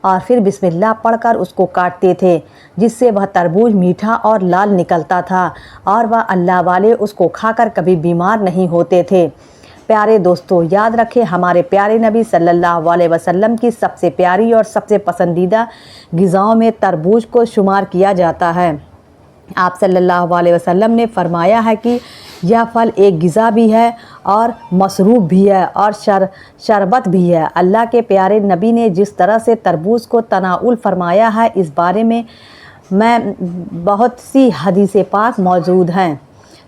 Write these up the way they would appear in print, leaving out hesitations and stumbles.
اور پھر بسم اللہ پڑھ کر اس کو کاٹتے تھے، جس سے وہ تربوز میٹھا اور لال نکلتا تھا، اور وہ اللہ والے اس کو کھا کر کبھی بیمار نہیں ہوتے تھے۔ پیارے دوستو، یاد رکھیں ہمارے پیارے نبی صلی اللہ علیہ وسلم کی سب سے پیاری اور سب سے پسندیدہ غذاؤں میں تربوز کو شمار کیا جاتا ہے۔ آپ صلی اللہ علیہ وسلم نے فرمایا ہے کہ یہ پھل ایک غذا بھی ہے اور مشروب بھی ہے اور شربت بھی ہے۔ اللہ کے پیارے نبی نے جس طرح سے تربوز کو تناول فرمایا ہے، اس بارے میں بہت سی حدیث پاک موجود ہیں۔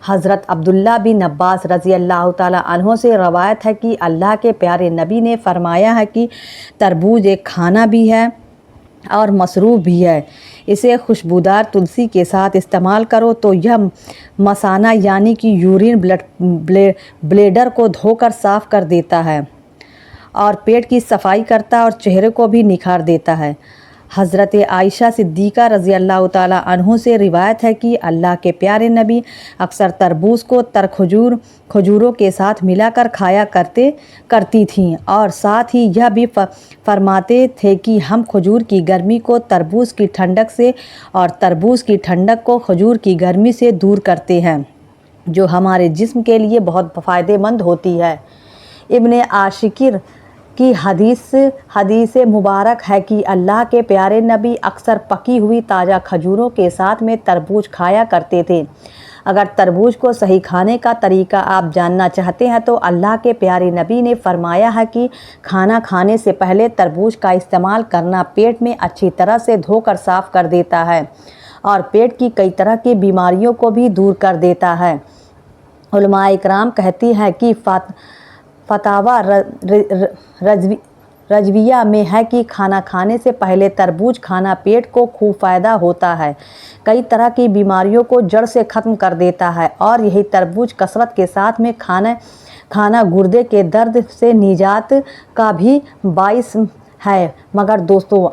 حضرت عبداللہ بن عباس رضی اللہ تعالیٰ عنہ سے روایت ہے کہ اللہ کے پیارے نبی نے فرمایا ہے کہ تربوز ایک کھانا بھی ہے اور مشروب بھی ہے۔ اسے خوشبودار تلسی کے ساتھ استعمال کرو تو یہ مثانہ یعنی کہ یورین بلیڈر کو دھو کر صاف کر دیتا ہے اور پیٹ کی صفائی کرتا ہے اور چہرے کو بھی نکھار دیتا ہے۔ حضرت عائشہ صدیقہ رضی اللہ تعالیٰ عنہ سے روایت ہے کہ اللہ کے پیارے نبی اکثر تربوز کو تر کھجوروں کے ساتھ ملا کر کھایا کرتی تھیں، اور ساتھ ہی یہ بھی فرماتے تھے کہ ہم کھجور کی گرمی کو تربوز کی ٹھنڈک سے اور تربوز کی ٹھنڈک کو کھجور کی گرمی سے دور کرتے ہیں، جو ہمارے جسم کے لیے بہت فائدہ مند ہوتی ہے۔ ابن عاشقر کی حدیث مبارک ہے کہ اللہ کے پیارے نبی اکثر پکی ہوئی تازہ کھجوروں کے ساتھ میں تربوز کھایا کرتے تھے۔ اگر تربوز کو صحیح کھانے کا طریقہ آپ جاننا چاہتے ہیں تو اللہ کے پیارے نبی نے فرمایا ہے کہ کھانا کھانے سے پہلے تربوز کا استعمال کرنا پیٹ میں اچھی طرح سے دھو کر صاف کر دیتا ہے اور پیٹ کی کئی طرح کی بیماریوں کو بھی دور کر دیتا ہے۔ علماء اکرام کہتی ہیں کہ فتاوی رضویہ میں ہے کہ کھانا کھانے سے پہلے تربوز کھانا پیٹ کو خوب فائدہ ہوتا ہے، کئی طرح کی بیماریوں کو جڑ سے ختم کر دیتا ہے، اور یہی تربوز کثرت کے ساتھ میں کھانا گردے کے درد سے نجات کا بھی باعث ہے۔ مگر دوستو،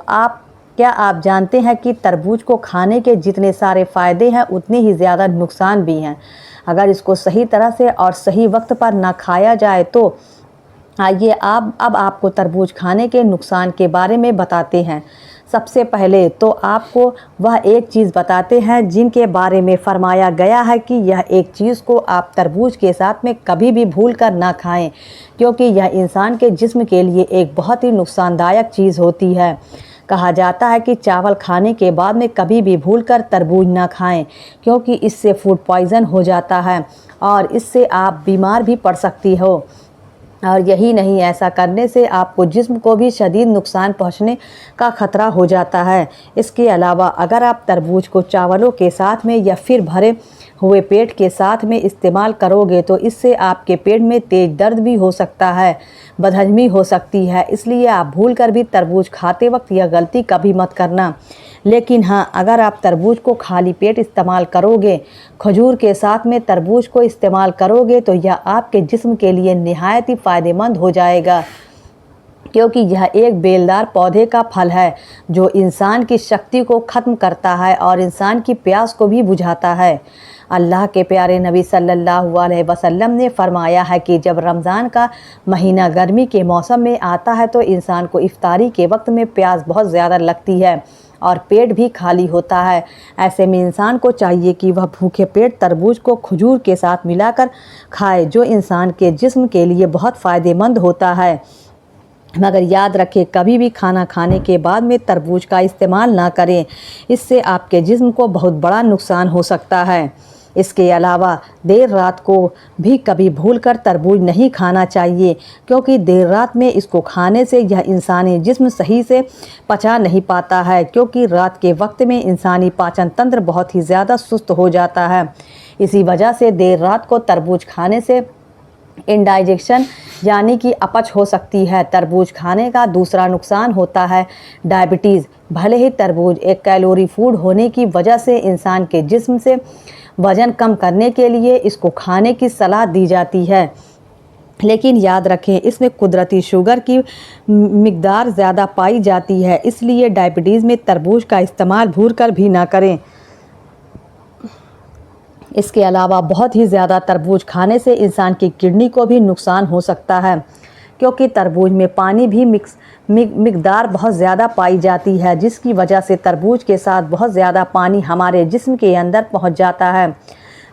کیا آپ جانتے ہیں کہ تربوز کو کھانے کے جتنے سارے فائدے ہیں اتنے ہی زیادہ نقصان بھی ہیں اگر اس کو صحیح طرح سے اور صحیح وقت پر نہ کھایا جائے تو؟ آئیے اب آپ کو تربوز کھانے کے نقصان کے بارے میں بتاتے ہیں۔ سب سے پہلے تو آپ کو وہ ایک چیز بتاتے ہیں جن کے بارے میں فرمایا گیا ہے کہ یہ ایک چیز کو آپ تربوز کے ساتھ میں کبھی بھی بھول کر نہ کھائیں، کیونکہ یہ انسان کے جسم کے لیے ایک بہت ہی نقصان دایک چیز ہوتی ہے۔ کہا جاتا ہے کہ چاول کھانے کے بعد میں کبھی بھی بھول کر تربوز نہ کھائیں، کیونکہ اس سے فوڈ پوائزن ہو جاتا ہے اور اس سے آپ بیمار بھی پڑ سکتی ہو۔ اور یہی نہیں، ایسا کرنے سے آپ کو جسم کو بھی شدید نقصان پہنچنے کا خطرہ ہو جاتا ہے۔ اس کے علاوہ اگر آپ تربوز کو چاولوں کے ساتھ میں یا پھر بھرے ہوئے پیٹ کے ساتھ میں استعمال کرو گے تو اس سے آپ کے پیٹ میں تیز درد بھی ہو سکتا ہے، بدہضمی ہو سکتی ہے۔ اس لیے آپ بھول کر بھی تربوز کھاتے وقت یہ غلطی کبھی مت کرنا۔ لیکن ہاں، اگر آپ تربوز کو خالی پیٹ استعمال کرو گے، کھجور کے ساتھ میں تربوز کو استعمال کرو گے تو یہ آپ کے جسم کے لیے نہایت ہی فائدہ مند ہو جائے گا، کیونکہ یہ ایک بیلدار پودے کا پھل ہے جو انسان کی شکتی کو ختم کرتا ہے اور انسان کی پیاس کو بھی بجھاتا ہے۔ اللہ کے پیارے نبی صلی اللہ علیہ وسلم نے فرمایا ہے کہ جب رمضان کا مہینہ گرمی کے موسم میں آتا ہے تو انسان کو افطاری کے وقت میں پیاس بہت زیادہ لگتی ہے اور پیٹ بھی خالی ہوتا ہے۔ ایسے میں انسان کو چاہیے کہ وہ بھوکے پیٹ تربوز کو کھجور کے ساتھ ملا کر کھائے، جو انسان کے جسم کے لیے بہت فائدہ مند ہوتا ہے۔ مگر یاد رکھیں، کبھی بھی کھانا کھانے کے بعد میں تربوز کا استعمال نہ کریں، اس سے آپ کے جسم کو بہت بڑا نقصان ہو سکتا ہے۔ اس کے علاوہ دیر رات کو بھی کبھی بھول کر تربوز نہیں کھانا چاہیے، کیونکہ دیر رات میں اس کو کھانے سے یہ انسانی جسم صحیح سے پچا نہیں پاتا ہے، کیونکہ رات کے وقت میں انسانی پاچن تنتر بہت ہی زیادہ سست ہو جاتا ہے۔ اسی وجہ سے دیر رات کو تربوز کھانے سے انڈائجیشن یعنی کہ اپچ ہو سکتی ہے۔ تربوز کھانے کا دوسرا نقصان ہوتا ہے ڈائبٹیز۔ بھلے ہی تربوز ایک کیلوری فوڈ ہونے کی وجہ سے انسان کے جسم سے وزن کم کرنے کے لیے اس کو کھانے کی صلاح دی جاتی ہے، لیکن یاد رکھیں اس میں قدرتی شوگر کی مقدار زیادہ پائی جاتی ہے، اس لیے ڈائبٹیز میں تربوز کا استعمال بھول کر بھی نہ کریں۔ اس کے علاوہ بہت ہی زیادہ تربوز کھانے سے انسان کی کڈنی کو بھی نقصان ہو سکتا ہے، کیونکہ تربوز میں پانی بھی مقدار بہت زیادہ پائی جاتی ہے، جس کی وجہ سے تربوز کے ساتھ بہت زیادہ پانی ہمارے جسم کے اندر پہنچ جاتا ہے،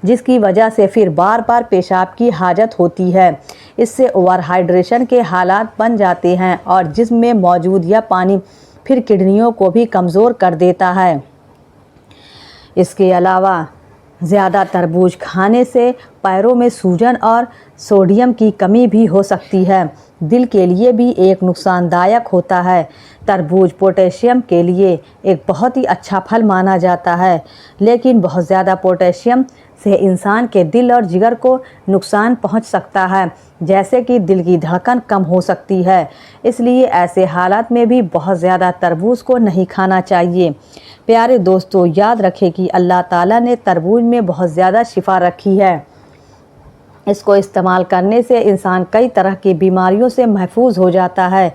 جس کی وجہ سے پھر بار بار پیشاب کی حاجت ہوتی ہے۔ اس سے اوور ہائیڈریشن کے حالات بن جاتے ہیں اور جسم میں موجود یہ پانی پھر کڈنیوں کو بھی کمزور کر دیتا ہے۔ اس کے علاوہ زیادہ تربوز کھانے سے پیروں میں سوجن اور سوڈیم کی کمی بھی ہو سکتی ہے۔ دل کے لیے بھی ایک نقصان دایک ہوتا ہے۔ تربوز پوٹیشیم کے لیے ایک بہت ہی اچھا پھل مانا جاتا ہے، لیکن بہت زیادہ پوٹیشیم سے انسان کے دل اور جگر کو نقصان پہنچ سکتا ہے، جیسے کہ دل کی دھڑکن کم ہو سکتی ہے۔ اس لیے ایسے حالات میں بھی بہت زیادہ تربوز کو نہیں کھانا چاہیے۔ پیارے دوستو، یاد رکھیں کہ اللہ تعالیٰ نے تربوز میں بہت زیادہ شفا رکھی ہے۔ اس کو استعمال کرنے سے انسان کئی طرح کی بیماریوں سے محفوظ ہو جاتا ہے،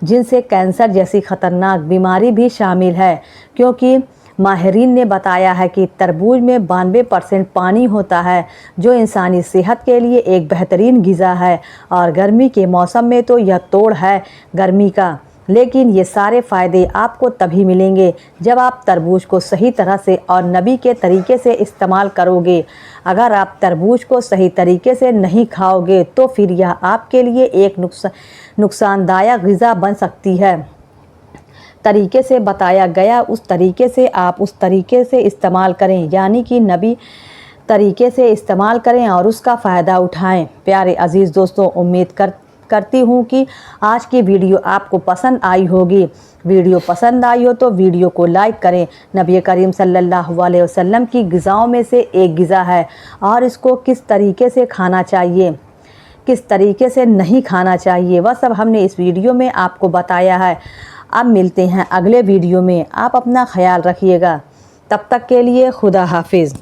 جن سے کینسر جیسی خطرناک بیماری بھی شامل ہے، کیونکہ ماہرین نے بتایا ہے کہ تربوز میں 92% پانی ہوتا ہے، جو انسانی صحت کے لیے ایک بہترین غذا ہے۔ اور گرمی کے موسم میں تو یہ توڑ ہے گرمی کا، لیکن یہ سارے فائدے آپ کو تبھی ملیں گے جب آپ تربوز کو صحیح طرح سے اور نبی کے طریقے سے استعمال کرو گے۔ اگر آپ تربوز کو صحیح طریقے سے نہیں کھاؤ گے تو پھر یہ آپ کے لیے ایک نقصان دایک غذا بن سکتی ہے۔ طریقے سے بتایا گیا اس طریقے سے آپ اس طریقے سے استعمال کریں، یعنی کہ نبی طریقے سے استعمال کریں اور اس کا فائدہ اٹھائیں۔ پیارے عزیز دوستوں، امید کرتی ہوں کہ آج کی ویڈیو آپ کو پسند آئی ہوگی۔ ویڈیو پسند آئی ہو تو ویڈیو کو لائک کریں۔ نبی کریم صلی اللہ علیہ وسلم کی غذاؤں میں سے ایک غذا ہے، اور اس کو کس طریقے سے کھانا چاہیے، کس طریقے سے نہیں کھانا چاہیے، وہ سب ہم نے اس ویڈیو میں آپ کو بتایا ہے۔ اب ملتے ہیں اگلے ویڈیو میں۔ آپ اپنا خیال رکھیے گا۔ تب تک کے لیے خدا حافظ۔